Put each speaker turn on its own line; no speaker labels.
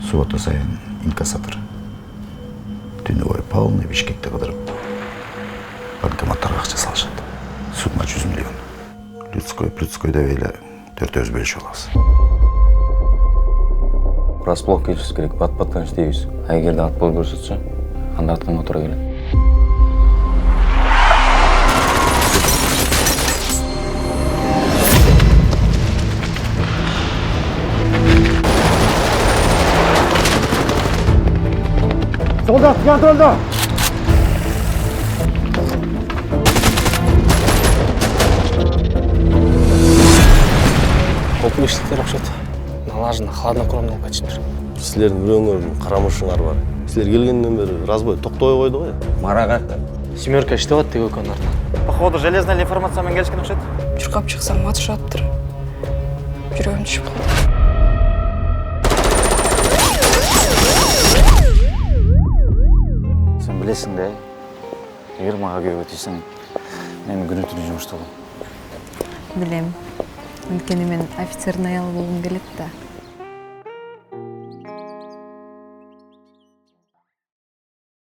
Суббота сайын инкассатор. Түні бойы полный Бишкекте қыдырып, банкоматтарға ақша салышады. Судна 100 миллион. Людской деп елі 4 бөлші оласы.
Расплох келшіс керек, бат-баттан істейбіз. Егерде атпол көрсетсе, анда атқан мотора келеді.
Солдат, контрольда!
Көпмештіктер ұқсат. Налажына хладнокровный алқачындар.
Сілердің біреуіңердің қарамыршыңар бар. Сілер келгеннен бері разбой тоқтой қойды ғой.
Мараға.
Семерка ішті бат тегі өкін артынан.
Походу, железная информациямен келішкен ұқсат.
Жүрқап шықсам ат ұшаттыр. Жүрегім түшіп қалды.
Сен білесің де, егер маға күйеу өтесің, мен күні түні жұмышта болам.
Білем. Өйткені мен офицердің аялы болғым келеді да.